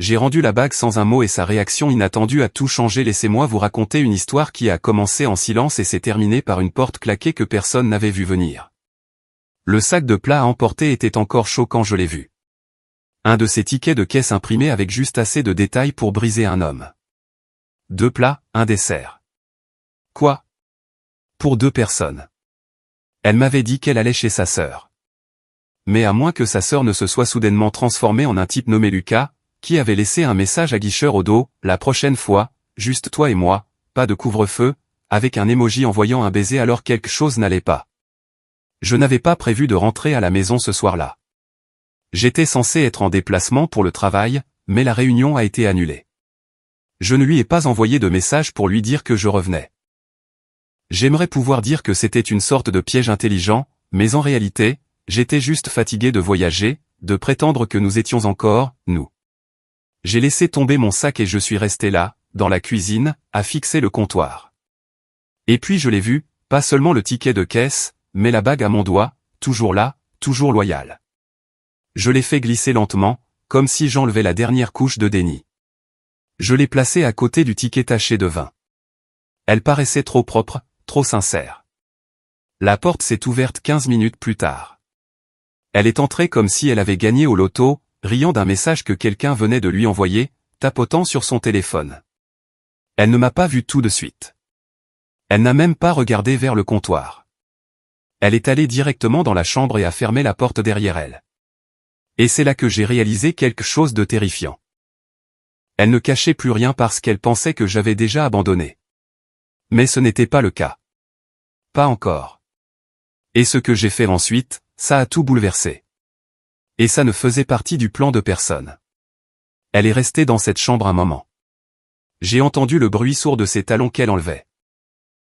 J'ai rendu la bague sans un mot et sa réaction inattendue a tout changé. Laissez-moi vous raconter une histoire qui a commencé en silence et s'est terminée par une porte claquée que personne n'avait vu venir. Le sac de plats à emporter était encore chaud quand je l'ai vu. Un de ces tickets de caisse imprimés avec juste assez de détails pour briser un homme. 2 plats, un dessert. Quoi? Pour 2 personnes. Elle m'avait dit qu'elle allait chez sa sœur. Mais à moins que sa sœur ne se soit soudainement transformée en un type nommé Lucas, qui avait laissé un message aguicheur au dos, la prochaine fois, juste toi et moi, pas de couvre-feu, avec un emoji envoyant un baiser alors quelque chose n'allait pas. Je n'avais pas prévu de rentrer à la maison ce soir-là. J'étais censé être en déplacement pour le travail, mais la réunion a été annulée. Je ne lui ai pas envoyé de message pour lui dire que je revenais. J'aimerais pouvoir dire que c'était une sorte de piège intelligent, mais en réalité, j'étais juste fatigué de voyager, de prétendre que nous étions encore, nous. J'ai laissé tomber mon sac et je suis resté là, dans la cuisine, à fixer le comptoir. Et puis je l'ai vu, pas seulement le ticket de caisse, mais la bague à mon doigt, toujours là, toujours loyale. Je l'ai fait glisser lentement, comme si j'enlevais la dernière couche de déni. Je l'ai placée à côté du ticket taché de vin. Elle paraissait trop propre, trop sincère. La porte s'est ouverte 15 minutes plus tard. Elle est entrée comme si elle avait gagné au loto, riant d'un message que quelqu'un venait de lui envoyer, tapotant sur son téléphone. Elle ne m'a pas vu tout de suite. Elle n'a même pas regardé vers le comptoir. Elle est allée directement dans la chambre et a fermé la porte derrière elle. Et c'est là que j'ai réalisé quelque chose de terrifiant. Elle ne cachait plus rien parce qu'elle pensait que j'avais déjà abandonné. Mais ce n'était pas le cas. Pas encore. Et ce que j'ai fait ensuite, ça a tout bouleversé. Et ça ne faisait partie du plan de personne. Elle est restée dans cette chambre un moment. J'ai entendu le bruit sourd de ses talons qu'elle enlevait.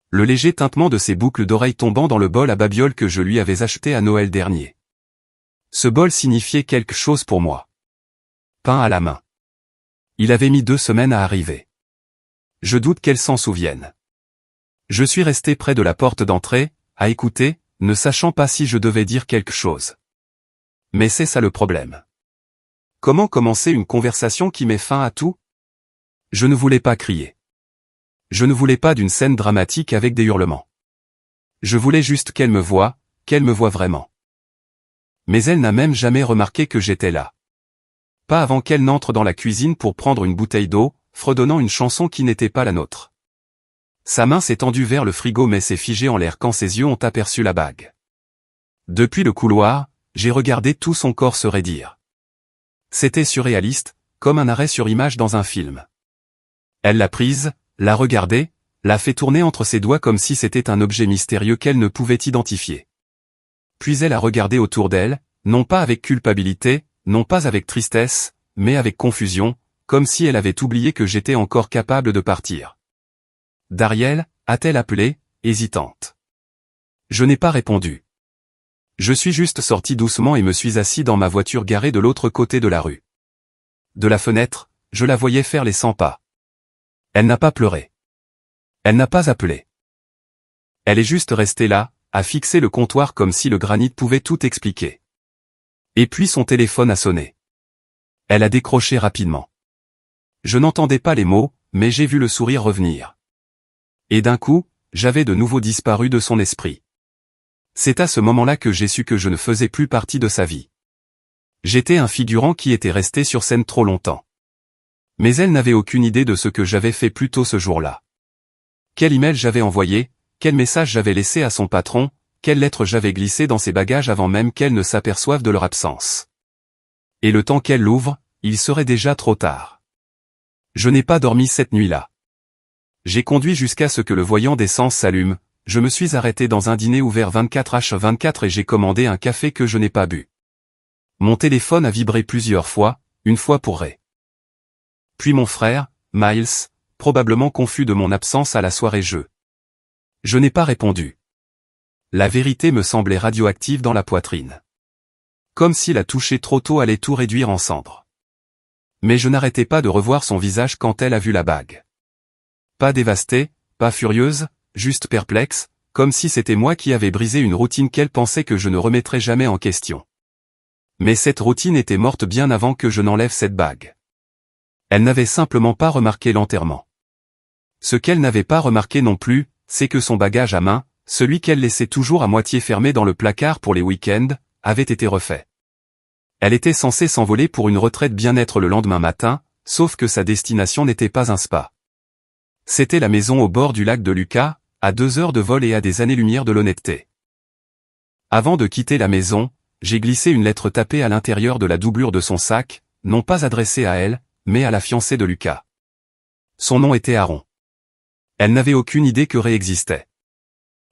Le léger tintement de ses boucles d'oreilles tombant dans le bol à babioles que je lui avais acheté à Noël dernier. Ce bol signifiait quelque chose pour moi. Pain à la main. Il avait mis 2 semaines à arriver. Je doute qu'elle s'en souvienne. Je suis resté près de la porte d'entrée, à écouter, ne sachant pas si je devais dire quelque chose. Mais c'est ça le problème. Comment commencer une conversation qui met fin à tout? Je ne voulais pas crier. Je ne voulais pas d'une scène dramatique avec des hurlements. Je voulais juste qu'elle me voie vraiment. Mais elle n'a même jamais remarqué que j'étais là. Pas avant qu'elle n'entre dans la cuisine pour prendre une bouteille d'eau, fredonnant une chanson qui n'était pas la nôtre. Sa main s'est tendue vers le frigo mais s'est figée en l'air quand ses yeux ont aperçu la bague. Depuis le couloir, j'ai regardé tout son corps se raidir. C'était surréaliste, comme un arrêt sur image dans un film. Elle l'a prise, l'a regardée, l'a fait tourner entre ses doigts comme si c'était un objet mystérieux qu'elle ne pouvait identifier. Puis elle a regardé autour d'elle, non pas avec culpabilité, non pas avec tristesse, mais avec confusion, comme si elle avait oublié que j'étais encore capable de partir. Dariel, a-t-elle appelé, hésitante. Je n'ai pas répondu. Je suis juste sorti doucement et me suis assis dans ma voiture garée de l'autre côté de la rue. De la fenêtre, je la voyais faire les 100 pas. Elle n'a pas pleuré. Elle n'a pas appelé. Elle est juste restée là, à fixer le comptoir comme si le granit pouvait tout expliquer. Et puis son téléphone a sonné. Elle a décroché rapidement. Je n'entendais pas les mots, mais j'ai vu le sourire revenir. Et d'un coup, j'avais de nouveau disparu de son esprit. C'est à ce moment-là que j'ai su que je ne faisais plus partie de sa vie. J'étais un figurant qui était resté sur scène trop longtemps. Mais elle n'avait aucune idée de ce que j'avais fait plus tôt ce jour-là. Quel email j'avais envoyé, quel message j'avais laissé à son patron, quelle lettre j'avais glissée dans ses bagages avant même qu'elle ne s'aperçoive de leur absence. Et le temps qu'elle l'ouvre, il serait déjà trop tard. Je n'ai pas dormi cette nuit-là. J'ai conduit jusqu'à ce que le voyant d'essence s'allume, je me suis arrêté dans un dîner ouvert 24h24 et j'ai commandé un café que je n'ai pas bu. Mon téléphone a vibré plusieurs fois, une fois pour Ray. Puis mon frère, Miles, probablement confus de mon absence à la soirée jeu. Je n'ai pas répondu. La vérité me semblait radioactive dans la poitrine. Comme si la toucher trop tôt allait tout réduire en cendres. Mais je n'arrêtais pas de revoir son visage quand elle a vu la bague. Pas dévastée, pas furieuse, juste perplexe, comme si c'était moi qui avais brisé une routine qu'elle pensait que je ne remettrais jamais en question. Mais cette routine était morte bien avant que je n'enlève cette bague. Elle n'avait simplement pas remarqué l'enterrement. Ce qu'elle n'avait pas remarqué non plus, c'est que son bagage à main, celui qu'elle laissait toujours à moitié fermé dans le placard pour les week-ends, avait été refait. Elle était censée s'envoler pour une retraite bien-être le lendemain matin, sauf que sa destination n'était pas un spa. C'était la maison au bord du lac de Lucas, à 2 heures de vol et à des années-lumière de l'honnêteté. Avant de quitter la maison, j'ai glissé une lettre tapée à l'intérieur de la doublure de son sac, non pas adressée à elle, mais à la fiancée de Lucas. Son nom était Aaron. Elle n'avait aucune idée que Ray existait.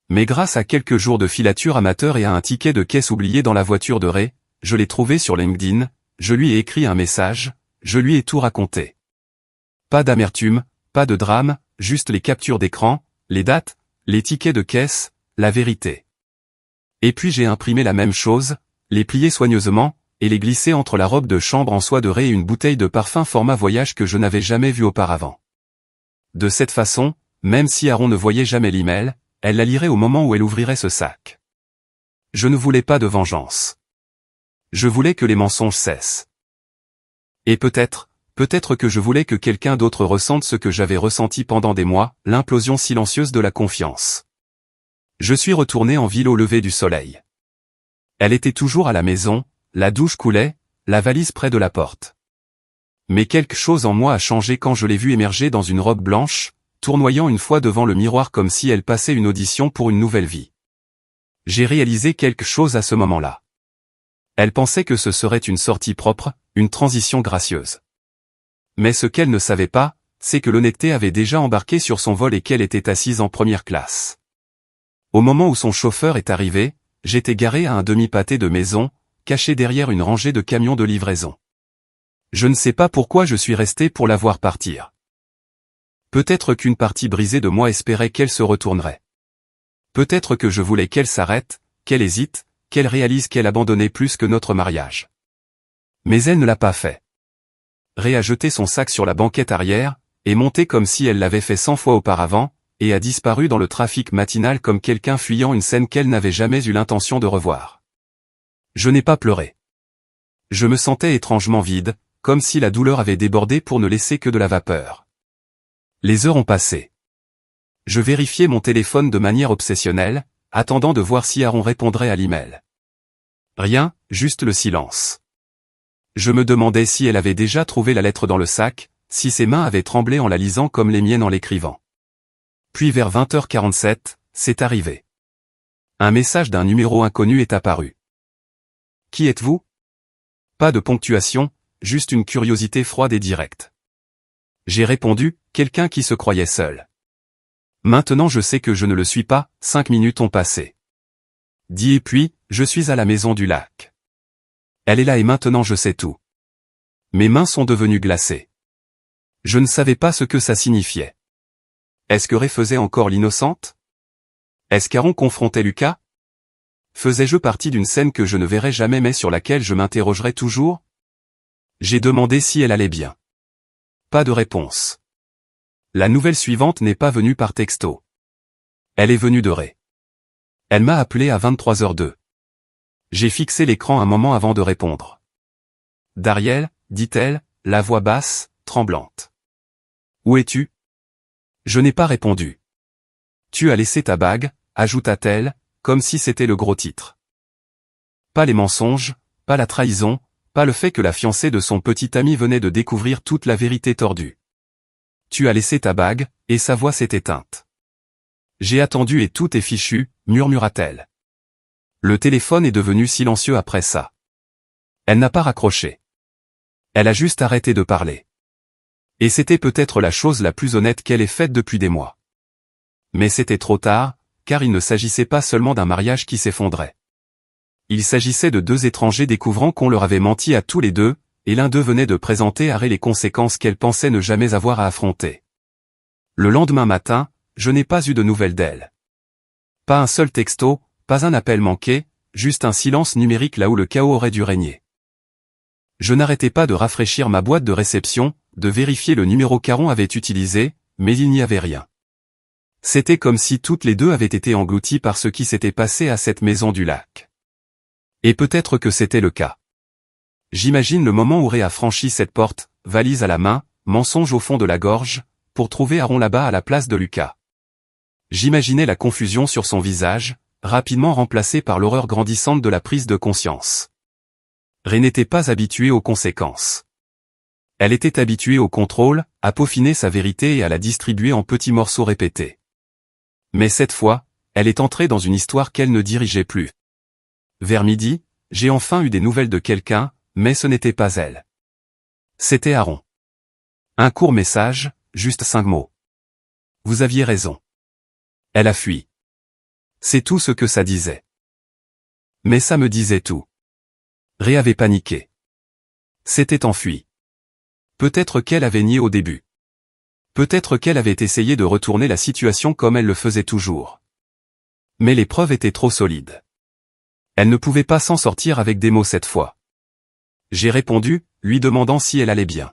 Mais grâce à quelques jours de filature amateur et à un ticket de caisse oublié dans la voiture de Ray, je l'ai trouvé sur LinkedIn, je lui ai écrit un message, je lui ai tout raconté. Pas d'amertume, pas de drame, juste les captures d'écran, les dates, les tickets de caisse, la vérité. Et puis j'ai imprimé la même chose, les plié soigneusement, et les glissé entre la robe de chambre en soie de Ray et une bouteille de parfum format voyage que je n'avais jamais vue auparavant. De cette façon, même si Aaron ne voyait jamais l'email, elle la lirait au moment où elle ouvrirait ce sac. Je ne voulais pas de vengeance. Je voulais que les mensonges cessent. Et peut-être que je voulais que quelqu'un d'autre ressente ce que j'avais ressenti pendant des mois, l'implosion silencieuse de la confiance. Je suis retourné en ville au lever du soleil. Elle était toujours à la maison, la douche coulait, la valise près de la porte. Mais quelque chose en moi a changé quand je l'ai vue émerger dans une robe blanche, tournoyant une fois devant le miroir comme si elle passait une audition pour une nouvelle vie. J'ai réalisé quelque chose à ce moment-là. Elle pensait que ce serait une sortie propre, une transition gracieuse. Mais ce qu'elle ne savait pas, c'est que l'honnêteté avait déjà embarqué sur son vol et qu'elle était assise en première classe. Au moment où son chauffeur est arrivé, j'étais garé à un demi-pâté de maison, caché derrière une rangée de camions de livraison. Je ne sais pas pourquoi je suis resté pour la voir partir. Peut-être qu'une partie brisée de moi espérait qu'elle se retournerait. Peut-être que je voulais qu'elle s'arrête, qu'elle hésite, qu'elle réalise qu'elle abandonnait plus que notre mariage. Mais elle ne l'a pas fait. Ray a jeté son sac sur la banquette arrière, est montée comme si elle l'avait fait 100 fois auparavant, et a disparu dans le trafic matinal comme quelqu'un fuyant une scène qu'elle n'avait jamais eu l'intention de revoir. Je n'ai pas pleuré. Je me sentais étrangement vide, comme si la douleur avait débordé pour ne laisser que de la vapeur. Les heures ont passé. Je vérifiais mon téléphone de manière obsessionnelle, attendant de voir si Aaron répondrait à l'email. Rien, juste le silence. Je me demandais si elle avait déjà trouvé la lettre dans le sac, si ses mains avaient tremblé en la lisant comme les miennes en l'écrivant. Puis vers 20h47, c'est arrivé. Un message d'un numéro inconnu est apparu. Qui êtes-vous? Pas de ponctuation, juste une curiosité froide et directe. J'ai répondu, quelqu'un qui se croyait seul. Maintenant je sais que je ne le suis pas, 5 minutes ont passé. Dit et puis, je suis à la maison du lac. Elle est là et maintenant je sais tout. Mes mains sont devenues glacées. Je ne savais pas ce que ça signifiait. Est-ce que Ray faisait encore l'innocente? Est-ce qu'Aaron confrontait Lucas? Faisais-je partie d'une scène que je ne verrai jamais mais sur laquelle je m'interrogerai toujours? J'ai demandé si elle allait bien. Pas de réponse. La nouvelle suivante n'est pas venue par texto. Elle est venue de Ray. Elle m'a appelé à 23h02. J'ai fixé l'écran un moment avant de répondre. Dariel, dit-elle, la voix basse, tremblante. Où es-tu? Je n'ai pas répondu. Tu as laissé ta bague, ajouta-t-elle, comme si c'était le gros titre. Pas les mensonges, pas la trahison, pas le fait que la fiancée de son petit ami venait de découvrir toute la vérité tordue. Tu as laissé ta bague, et sa voix s'est éteinte. J'ai attendu et tout est fichu, murmura-t-elle. Le téléphone est devenu silencieux après ça. Elle n'a pas raccroché. Elle a juste arrêté de parler. Et c'était peut-être la chose la plus honnête qu'elle ait faite depuis des mois. Mais c'était trop tard, car il ne s'agissait pas seulement d'un mariage qui s'effondrait. Il s'agissait de deux étrangers découvrant qu'on leur avait menti à tous les deux, et l'un d'eux venait de présenter à Ray les conséquences qu'elle pensait ne jamais avoir à affronter. Le lendemain matin, je n'ai pas eu de nouvelles d'elle. Pas un seul texto, pas un appel manqué, juste un silence numérique là où le chaos aurait dû régner. Je n'arrêtais pas de rafraîchir ma boîte de réception, de vérifier le numéro qu'Aaron avait utilisé, mais il n'y avait rien. C'était comme si toutes les deux avaient été englouties par ce qui s'était passé à cette maison du lac. Et peut-être que c'était le cas. J'imagine le moment où Ray a franchi cette porte, valise à la main, mensonge au fond de la gorge, pour trouver Aaron là-bas à la place de Lucas. J'imaginais la confusion sur son visage, rapidement remplacée par l'horreur grandissante de la prise de conscience. Ray n'était pas habituée aux conséquences. Elle était habituée au contrôle, à peaufiner sa vérité et à la distribuer en petits morceaux répétés. Mais cette fois, elle est entrée dans une histoire qu'elle ne dirigeait plus. Vers midi, j'ai enfin eu des nouvelles de quelqu'un, mais ce n'était pas elle. C'était Aaron. Un court message, juste 5 mots. Vous aviez raison. Elle a fui. C'est tout ce que ça disait. Mais ça me disait tout. Ray avait paniqué. S'était enfui. Peut-être qu'elle avait nié au début. Peut-être qu'elle avait essayé de retourner la situation comme elle le faisait toujours. Mais les preuves étaient trop solides. Elle ne pouvait pas s'en sortir avec des mots cette fois. J'ai répondu, lui demandant si elle allait bien.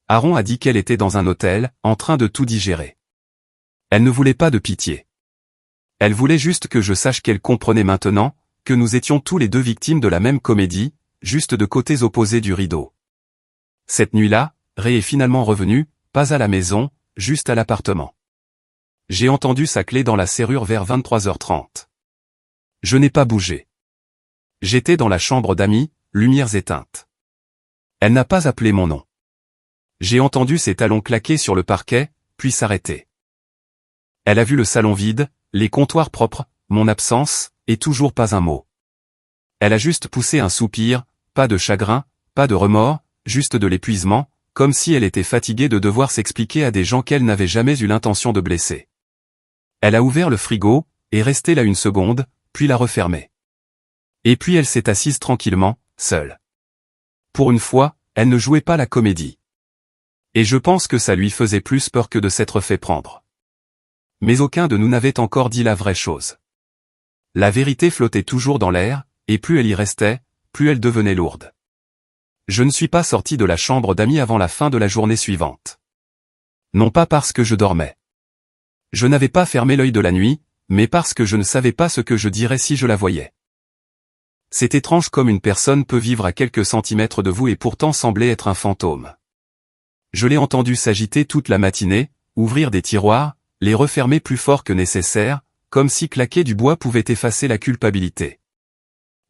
Aaron a dit qu'elle était dans un hôtel, en train de tout digérer. Elle ne voulait pas de pitié. Elle voulait juste que je sache qu'elle comprenait maintenant, que nous étions tous les deux victimes de la même comédie, juste de côtés opposés du rideau. Cette nuit-là, Ray est finalement revenu, pas à la maison, juste à l'appartement. J'ai entendu sa clé dans la serrure vers 23h30. Je n'ai pas bougé. J'étais dans la chambre d'Amy, lumières éteintes. Elle n'a pas appelé mon nom. J'ai entendu ses talons claquer sur le parquet, puis s'arrêter. Elle a vu le salon vide, les comptoirs propres, mon absence, et toujours pas un mot. Elle a juste poussé un soupir, pas de chagrin, pas de remords, juste de l'épuisement, comme si elle était fatiguée de devoir s'expliquer à des gens qu'elle n'avait jamais eu l'intention de blesser. Elle a ouvert le frigo, est restée là une seconde, puis l'a refermé. Et puis elle s'est assise tranquillement, seule. Pour une fois, elle ne jouait pas la comédie. Et je pense que ça lui faisait plus peur que de s'être fait prendre. Mais aucun de nous n'avait encore dit la vraie chose. La vérité flottait toujours dans l'air, et plus elle y restait, plus elle devenait lourde. Je ne suis pas sorti de la chambre d'Amy avant la fin de la journée suivante. Non pas parce que je dormais. Je n'avais pas fermé l'œil de la nuit, mais parce que je ne savais pas ce que je dirais si je la voyais. C'est étrange comme une personne peut vivre à quelques centimètres de vous et pourtant sembler être un fantôme. Je l'ai entendu s'agiter toute la matinée, ouvrir des tiroirs, les refermer plus fort que nécessaire, comme si claquer du bois pouvait effacer la culpabilité.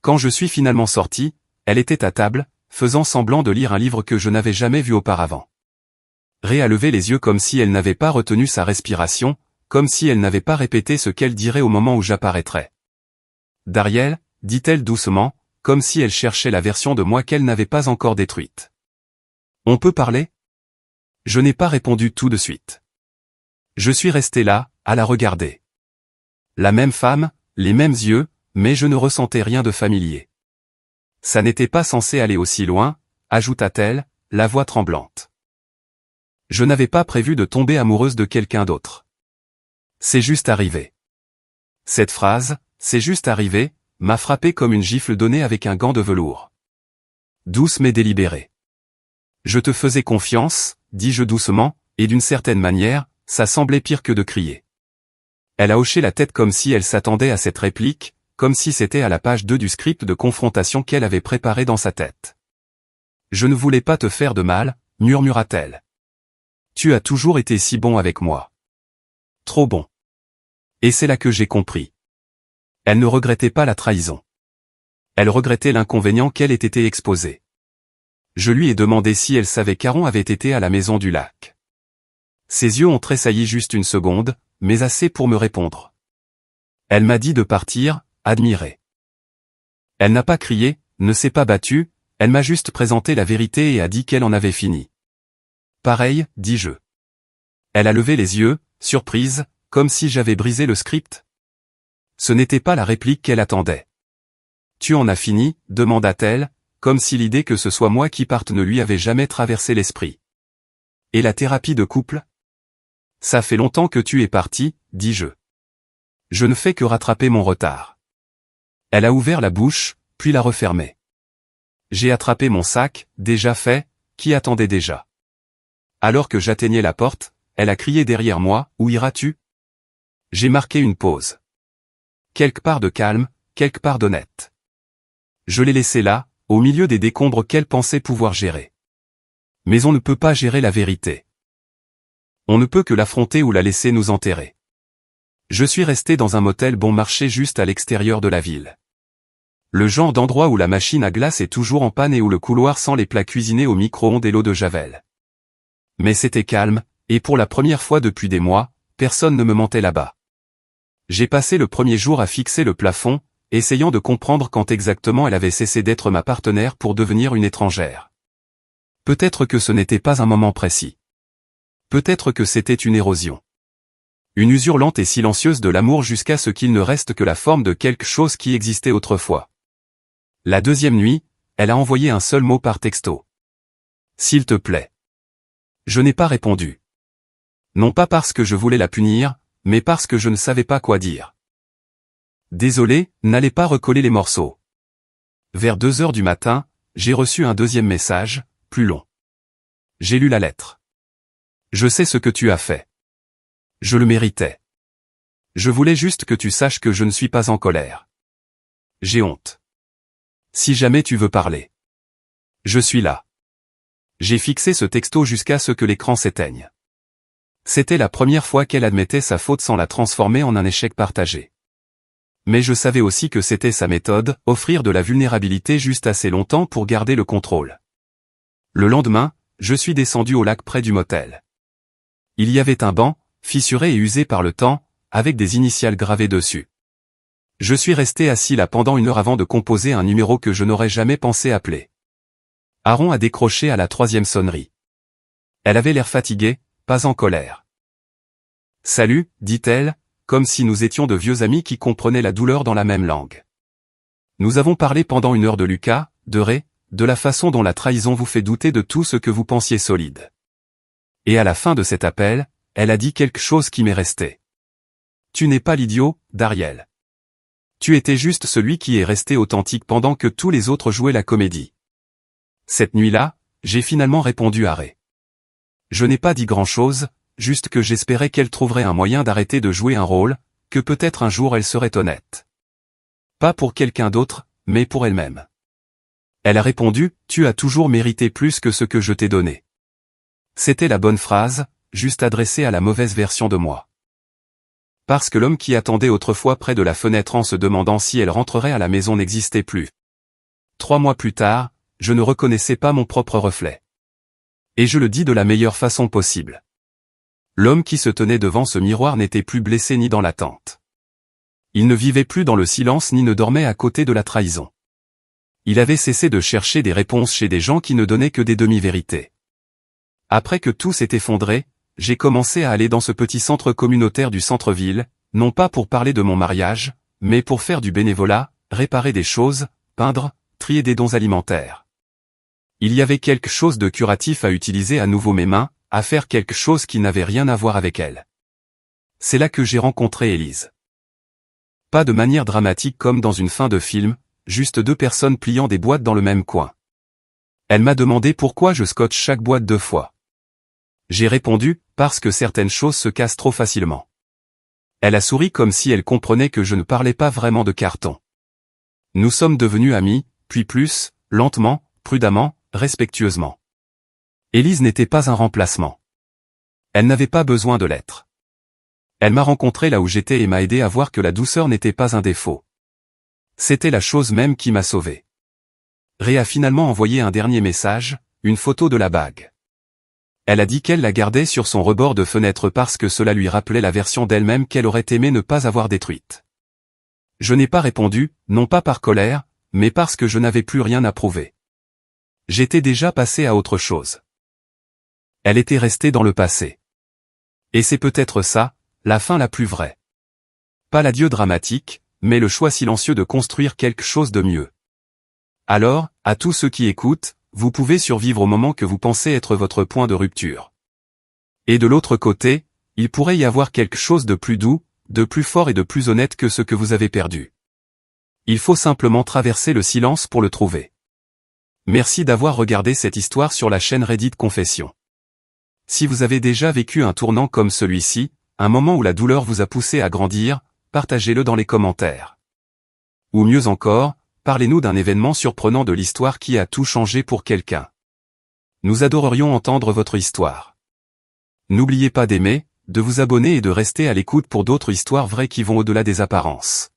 Quand je suis finalement sorti, elle était à table, faisant semblant de lire un livre que je n'avais jamais vu auparavant. Ray a levé les yeux comme si elle n'avait pas retenu sa respiration, comme si elle n'avait pas répété ce qu'elle dirait au moment où j'apparaîtrais. Dariel, dit-elle doucement, comme si elle cherchait la version de moi qu'elle n'avait pas encore détruite. On peut parler ? Je n'ai pas répondu tout de suite. Je suis resté là, à la regarder. La même femme, les mêmes yeux, mais je ne ressentais rien de familier. Ça n'était pas censé aller aussi loin, ajouta-t-elle, la voix tremblante. Je n'avais pas prévu de tomber amoureuse de quelqu'un d'autre. C'est juste arrivé. Cette phrase, c'est juste arrivé, m'a frappé comme une gifle donnée avec un gant de velours. Douce mais délibérée. Je te faisais confiance, dis-je doucement, et d'une certaine manière, ça semblait pire que de crier. Elle a hoché la tête comme si elle s'attendait à cette réplique, comme si c'était à la page 2 du script de confrontation qu'elle avait préparé dans sa tête. Je ne voulais pas te faire de mal, murmura-t-elle. Tu as toujours été si bon avec moi. Trop bon. Et c'est là que j'ai compris. Elle ne regrettait pas la trahison. Elle regrettait l'inconvénient qu'elle ait été exposée. Je lui ai demandé si elle savait qu'Aaron avait été à la maison du lac. Ses yeux ont tressailli juste une seconde, mais assez pour me répondre. Elle m'a dit de partir, admirée. Elle n'a pas crié, ne s'est pas battue, elle m'a juste présenté la vérité et a dit qu'elle en avait fini. Pareil, dis-je. Elle a levé les yeux, surprise, comme si j'avais brisé le script. Ce n'était pas la réplique qu'elle attendait. Tu en as fini, demanda-t-elle, comme si l'idée que ce soit moi qui parte ne lui avait jamais traversé l'esprit. Et la thérapie de couple ? Ça fait longtemps que tu es parti, dis-je. Je ne fais que rattraper mon retard. Elle a ouvert la bouche, puis l'a refermée. J'ai attrapé mon sac, déjà fait, qui attendait déjà. Alors que j'atteignais la porte, elle a crié derrière moi, où iras-tu ? J'ai marqué une pause. Quelque part de calme, quelque part d'honnête. Je l'ai laissé là, au milieu des décombres qu'elle pensait pouvoir gérer. Mais on ne peut pas gérer la vérité. On ne peut que l'affronter ou la laisser nous enterrer. Je suis resté dans un motel bon marché juste à l'extérieur de la ville. Le genre d'endroit où la machine à glace est toujours en panne et où le couloir sent les plats cuisinés au micro-ondes et l'eau de Javel. Mais c'était calme, et pour la première fois depuis des mois, personne ne me mentait là-bas. J'ai passé le premier jour à fixer le plafond, essayant de comprendre quand exactement elle avait cessé d'être ma partenaire pour devenir une étrangère. Peut-être que ce n'était pas un moment précis. Peut-être que c'était une érosion. Une usure lente et silencieuse de l'amour jusqu'à ce qu'il ne reste que la forme de quelque chose qui existait autrefois. La deuxième nuit, elle a envoyé un seul mot par texto. S'il te plaît. Je n'ai pas répondu. Non pas parce que je voulais la punir, mais parce que je ne savais pas quoi dire. Désolé, n'allez pas recoller les morceaux. Vers 2 heures du matin, j'ai reçu un deuxième message, plus long. J'ai lu la lettre. Je sais ce que tu as fait. Je le méritais. Je voulais juste que tu saches que je ne suis pas en colère. J'ai honte. Si jamais tu veux parler. Je suis là. J'ai fixé ce texto jusqu'à ce que l'écran s'éteigne. C'était la première fois qu'elle admettait sa faute sans la transformer en un échec partagé. Mais je savais aussi que c'était sa méthode, offrir de la vulnérabilité juste assez longtemps pour garder le contrôle. Le lendemain, je suis descendu au lac près du motel. Il y avait un banc, fissuré et usé par le temps, avec des initiales gravées dessus. Je suis resté assis là pendant 1 heure avant de composer un numéro que je n'aurais jamais pensé appeler. Aaron a décroché à la 3e sonnerie. Elle avait l'air fatiguée, pas en colère. « Salut », dit-elle, comme si nous étions de vieux amis qui comprenaient la douleur dans la même langue. Nous avons parlé pendant 1 heure de Lucas, de Ray, de la façon dont la trahison vous fait douter de tout ce que vous pensiez solide. Et à la fin de cet appel, elle a dit quelque chose qui m'est resté. Tu n'es pas l'idiot, Dariel. Tu étais juste celui qui est resté authentique pendant que tous les autres jouaient la comédie. Cette nuit-là, j'ai finalement répondu à Ray. Je n'ai pas dit grand-chose, juste que j'espérais qu'elle trouverait un moyen d'arrêter de jouer un rôle, que peut-être un jour elle serait honnête. Pas pour quelqu'un d'autre, mais pour elle-même. Elle a répondu, tu as toujours mérité plus que ce que je t'ai donné. C'était la bonne phrase, juste adressée à la mauvaise version de moi. Parce que l'homme qui attendait autrefois près de la fenêtre en se demandant si elle rentrerait à la maison n'existait plus. 3 mois plus tard, je ne reconnaissais pas mon propre reflet. Et je le dis de la meilleure façon possible. L'homme qui se tenait devant ce miroir n'était plus blessé ni dans l'attente. Il ne vivait plus dans le silence ni ne dormait à côté de la trahison. Il avait cessé de chercher des réponses chez des gens qui ne donnaient que des demi-vérités. Après que tout s'est effondré, j'ai commencé à aller dans ce petit centre communautaire du centre-ville, non pas pour parler de mon mariage, mais pour faire du bénévolat, réparer des choses, peindre, trier des dons alimentaires. Il y avait quelque chose de curatif à utiliser à nouveau mes mains, à faire quelque chose qui n'avait rien à voir avec elle. C'est là que j'ai rencontré Élise. Pas de manière dramatique comme dans une fin de film, juste 2 personnes pliant des boîtes dans le même coin. Elle m'a demandé pourquoi je scotche chaque boîte 2 fois. J'ai répondu, parce que certaines choses se cassent trop facilement. Elle a souri comme si elle comprenait que je ne parlais pas vraiment de carton. Nous sommes devenus amis, puis plus, lentement, prudemment, respectueusement. Élise n'était pas un remplacement. Elle n'avait pas besoin de l'être. Elle m'a rencontré là où j'étais et m'a aidé à voir que la douceur n'était pas un défaut. C'était la chose même qui m'a sauvé. Ray a finalement envoyé un dernier message, une photo de la bague. Elle a dit qu'elle la gardait sur son rebord de fenêtre parce que cela lui rappelait la version d'elle-même qu'elle aurait aimé ne pas avoir détruite. Je n'ai pas répondu, non pas par colère, mais parce que je n'avais plus rien à prouver. J'étais déjà passé à autre chose. Elle était restée dans le passé. Et c'est peut-être ça, la fin la plus vraie. Pas l'adieu dramatique, mais le choix silencieux de construire quelque chose de mieux. Alors, à tous ceux qui écoutent, vous pouvez survivre au moment que vous pensez être votre point de rupture. Et de l'autre côté, il pourrait y avoir quelque chose de plus doux, de plus fort et de plus honnête que ce que vous avez perdu. Il faut simplement traverser le silence pour le trouver. Merci d'avoir regardé cette histoire sur la chaîne Reddit Confession. Si vous avez déjà vécu un tournant comme celui-ci, un moment où la douleur vous a poussé à grandir, partagez-le dans les commentaires. Ou mieux encore, parlez-nous d'un événement surprenant de l'histoire qui a tout changé pour quelqu'un. Nous adorerions entendre votre histoire. N'oubliez pas d'aimer, de vous abonner et de rester à l'écoute pour d'autres histoires vraies qui vont au-delà des apparences.